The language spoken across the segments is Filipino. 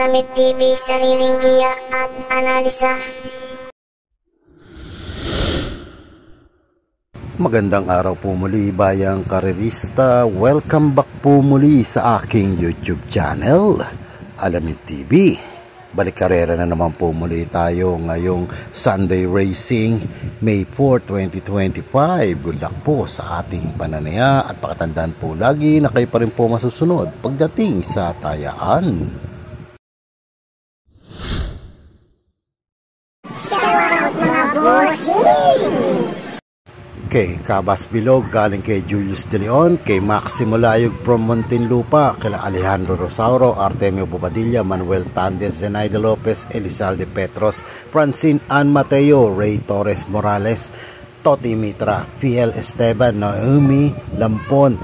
Alamid TV, sariling giya at analisa. Magandang araw po muli bayang karerista. Welcome back po muli sa aking YouTube channel, Alamid TV. Balik karera na naman po muli tayo ngayong Sunday Racing, May 4, 2025. Good luck po sa ating pananaya at pakatandaan po lagi na kayo pa rin po masusunod pagdating sa tayaan. Shout out mga bossing! Kay Cabas Bilog, galing kay Julius De Leon, kay Maximo Layog from Muntinlupa, kay Alejandro Rosauro, Artemio Bobadilla, Manuel Tandes, Zenaida Lopez, Elizalde Petros, Francine Ann Mateo, Ray Torres Morales, Toti Mitra, Fiel Esteban, Naomi Lampon,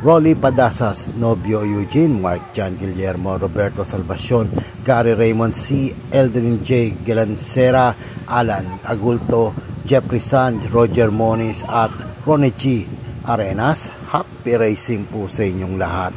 Rolly Padasas, Nobio Eugene, Mark John Guillermo, Roberto Salvacion, Gary Raymond C, Eldrin J. Galancera, Alan Agulto, Jeffrey Sanz, Roger Moniz at Ronnie G. Arenas. Happy racing po sa inyong lahat.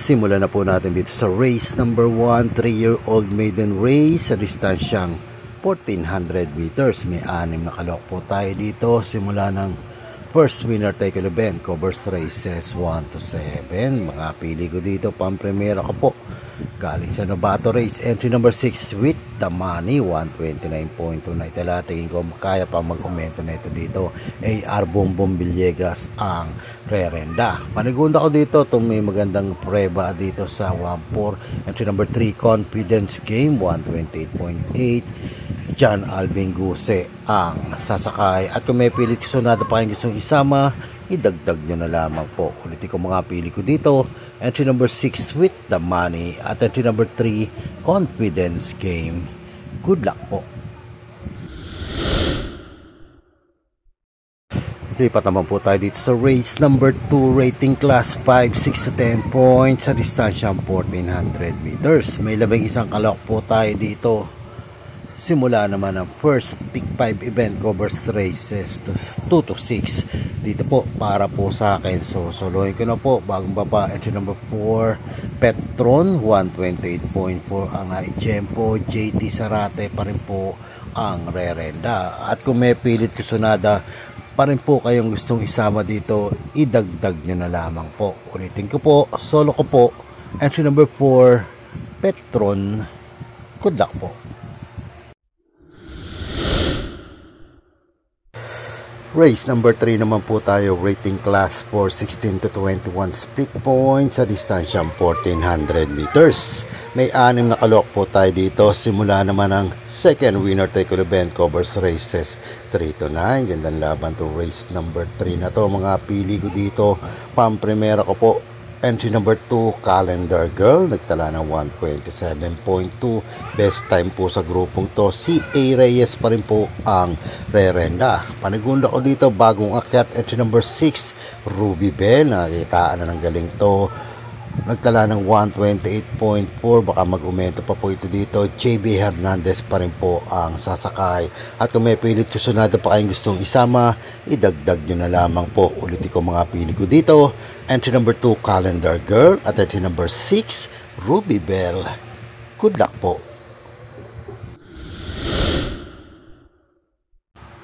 Simulan na po natin dito sa race number 1, 3-year-old maiden race sa distansyang 1400 meters. May 6 na kalok po tayo dito. Simula ng first winner take on event, covers races 1 to 7. Mga pili ko dito, pang-premiera ko po. Galing sa Novato Race, entry number 6 with the money, 129.2 na itala. Tingin ko kaya pa mag-aumento na ito dito. AR Bombom Villegas ang rerenda. Panigunda ko dito, itong may magandang prueba dito sa 1-4. Entry number 3, Confidence Game, 128.8. John Alvin Guse ang sasakay. At kung may pilit sunado pa kayong gustong isama, idagdag nyo na lamang po. Ulitin ko mga pili ko dito. Entry number 6 with the money at entry number 3, Confidence Game. Good luck po. Lipat naman po tayo dito sa race number 2, rating class 5, 6 to 10 points sa distansyang 1400 meters. May 11 kalok po tayo dito. Simula naman ang first Pick 5 event, covers races 2 to 6. Dito po para po sa akin. So solohin ko na po bagong baba. Entry number 4, Petron, 128.4 ang Naijempo. JT Sarate pa rin po ang rerenda. At kung may pilit kusunada pa rin po kayong gustong isama dito, idagdag nyo na lamang po. Ulitin ko po, solo ko po. Entry number 4, Petron. Good luck po. Race number 3 naman po tayo, rating class for 16 to 21 split points sa distansyang 1400 meters. May 6 na kalok po tayo dito. Simula naman ang second winner take all event, covers races 3 to 9. Gandang laban to race number 3 na to. Mga pili ko dito, pang-primera ko po. Entry number 2, Calendar Girl, nagtala ng 127.2. Best time po sa grupong to, si A. Reyes pa rin po ang rerenda. Panigunda ko dito, bagong akyat, entry number 6, Ruby Bell, nakitaan na ng galing to. Nagtala ng 128.4, baka mag-umento pa po ito dito. JB Hernandez pa rin po ang sasakay. At kung may pilit kusunada pa kayong gustong isama, idagdag nyo na lamang po. Ulitin ko mga pili ko dito. Entry number 2, Calendar Girl. At entry number 6, Ruby Bell. Good luck po.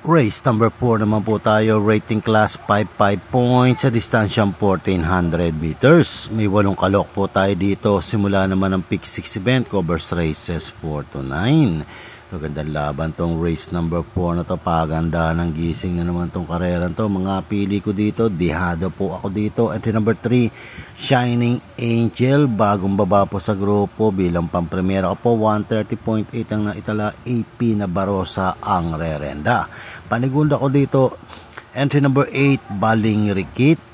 Race number 4 naman po tayo, rating class 5 points sa distansyang 1400 meters. May 8 kalok po tayo dito. Simula naman ang Pick 6 event, covers races 4 to 9. Ito, gandang laban tong race number 4 na to. Paganda ng gising na naman tong karera to. Mga pili ko dito, dihado po ako dito. Entry number 3, Shining Angel. Bagong baba po sa grupo. Bilang pang-premiera ko po, 130.8 ang naitala. AP na Barosa ang rerenda. Panigunda ko dito, entry number 8, Baling Rikit.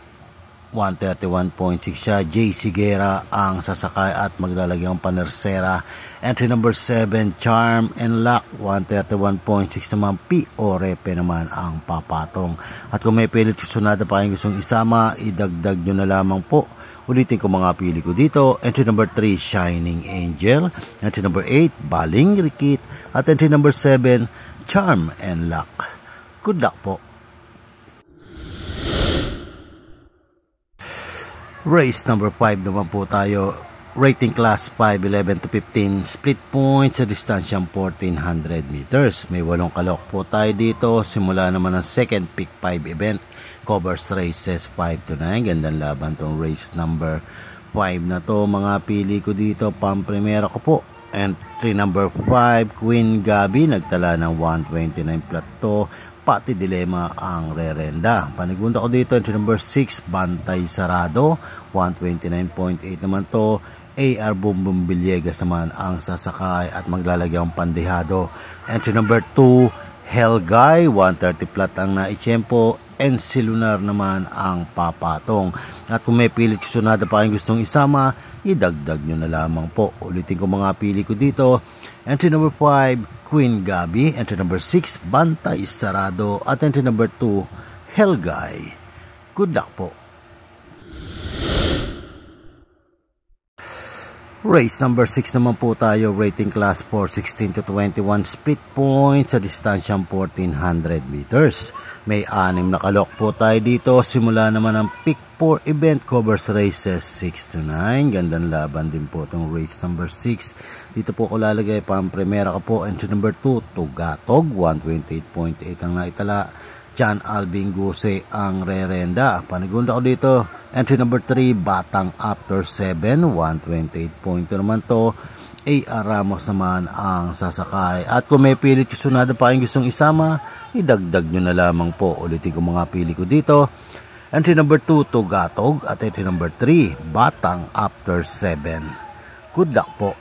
131.6 siya. J. Sigera ang sasakay at maglalagay ang panersera. Entry number 7, Charm and Luck, 131.6 naman. P. Orepe naman ang papatong. At kung may pilit sunada pa kayong gustong isama, idagdag nyo na lamang po. Ulitin ko mga pili ko dito. Entry number 3, Shining Angel. Entry number 8, Baling Rikit. At entry number 7, Charm and Luck. Good luck po. Race number 5 naman po tayo. Rating class 5, 11 to 15. Split points sa distansyang 1400 meters. May 8 kalok po tayo dito. Simula naman ang second pick 5 event. Covers races 5 to 9. Gandang laban tong race number 5 na to. Mga pili ko dito, pamprimera ko po. Entry number 5, Queen Gabi. Nagtala ng 129 plat to. Pati Dilema ang rerenda. Panigunda ko dito, entry number 6, Bantay Sarado. 129.8 naman to. AR Bumbum Villegas naman ang sasakay at maglalagay ang pandehado. Entry number 2, Hell Guy. 130 plat ang naitsyempo. NC Lunar naman ang papatong. At kung may pilit sunada pa kayong gustong isama, idagdag nyo na lamang po. Ulitin ko mga pili ko dito. Entry number 5, Queen Gabi. Entry number 6, Bantay Sarado. At entry number 2, Hell Guy. Good luck po. Race number 6 naman po tayo. Rating class 4, 16 to 21. Split points sa distansyang 1400 meters. May 6 na kalok po tayo dito. Simula naman ang pick 4 event. Covers races 6 to 9. Gandang laban din po itong race number 6. Dito po ko lalagay pamprimera ko po. Entry number 2, Tugatog. 128.8 ang naitala. John Alvin Guse ang rerenda. Panigunda ko dito. Entry number 3, Batang After 7. 128.2 naman to. A.R. Ramos naman ang sasakay. At kung may pilit sunada pa kayong gustong isama, idagdag nyo na lamang po. Ulitin ko mga pili ko dito. Entry number 2, Tugatog. At entry number 3, Batang After 7. Good luck po.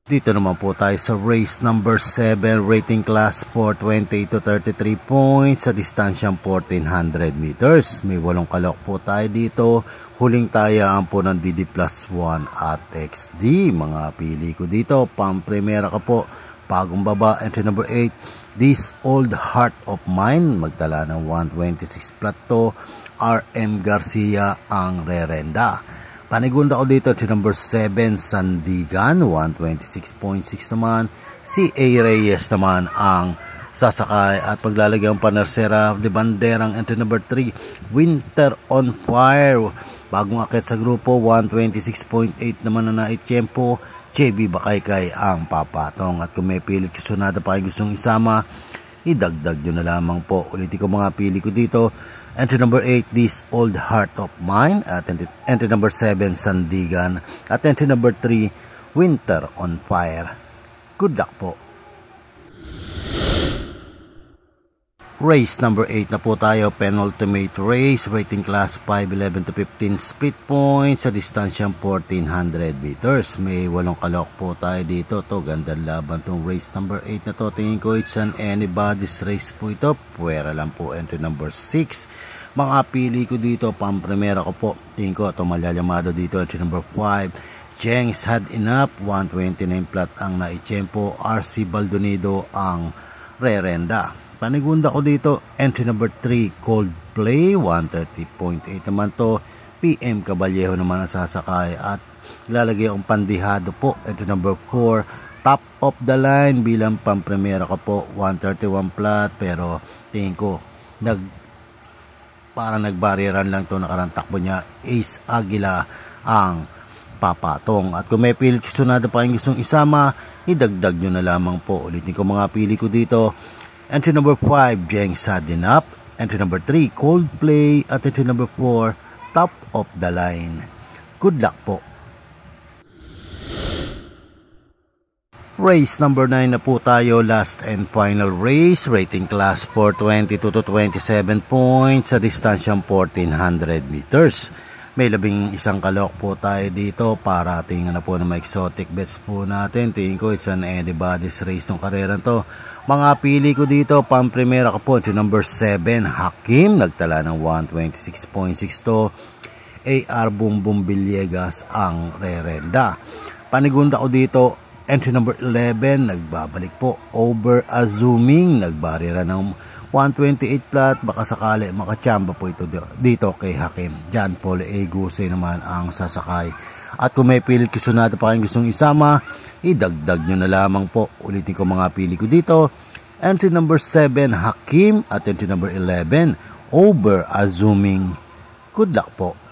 Dito naman po tayo sa race number 7, rating class 4, 20 to 33 points sa distansyang 1400 meters. May 8 kalok po tayo dito. Huling tayaan po ng DD plus 1 at XD. Mga pili ko dito, pamprimera ka po. Bagong baba, entry number 8, This Old Heart of Mine. Magtala ng 126 plat to. RM Garcia ang rerenda. Panigunda ko dito, entry number 7, Sandigan, 126.6 naman. Si A. Reyes naman ang sasakay at paglalagay ang panersera de banderang entry number 3, Winter on Fire. Bagong akit sa grupo, 126.8 naman na naitsyempo. JB Bakaykay ang papatong. At kung may pilit sunada pa kayo gustong isama, idagdag nyo na lamang po. Ulitin ko mga pili ko dito. Entry number 8, This Old Heart of Mine. At entry number 7, Sandigan. At entry number 3, Winter on Fire. Good luck po. Race number 8 na po tayo. Penultimate race. Rating class 5, 11 to 15. Split points sa distansyang 1400 meters. May 8 kalok po tayo dito. To gandang laban tong race number 8 na to. Tingin ko it's an anybody's race po ito. Puwera lang po entry number 6. Mga pili ko dito, pamprimera ko po. Tingin ko ito malyalamado dito. Entry number 5. Jengs Had Enough. 129 plat ang naitsyempo. RC Baldonido ang rerenda. Panigunda ko dito, entry number 3, Coldplay, 130.8 naman to. PM Caballejo naman ang sasakay at lalagay ang pandihado po. Entry number 4, Top of the Line bilang pamprimera ko po, 131 plat, pero tingin ko parang nagbariran lang to nakarang takbo niya. Ace Aguila ang papatong. At kung may pilit sunada pa yung gustong isama, idagdag nyo na lamang po. Ulitin ko mga pili ko dito. Entry number 5, Jeng Sadin Up. Entry number 3, Coldplay. At entry number 4, Top of the Line. Good luck po. Race number 9 na po tayo. Last and final race. Rating class for 22 to 27 points sa distansyang 1400 meters. May 11 kalok po tayo dito para tingnan na po ng mga exotic bets po natin. Tingin ko it's an anybody's race ng karera to. Mga pili ko dito, pang-primera ko po, number 7, Hakim, nagtala ng 126.62. AR Bumbum Villegas ang rerenda. Panigunda ko dito, entry number 11, nagbabalik po, Over Assuming, nagbarira ng 128 flat, baka sakali makachamba po ito dito kay Hakim. John Paul Eguse naman ang sasakay. At kung may pilit kusunado pa kayong gustong isama, idagdag nyo na lamang po. Ulitin ko mga pili ko dito. Entry number 7, Hakim, at entry number 11, Over Assuming. Good luck po.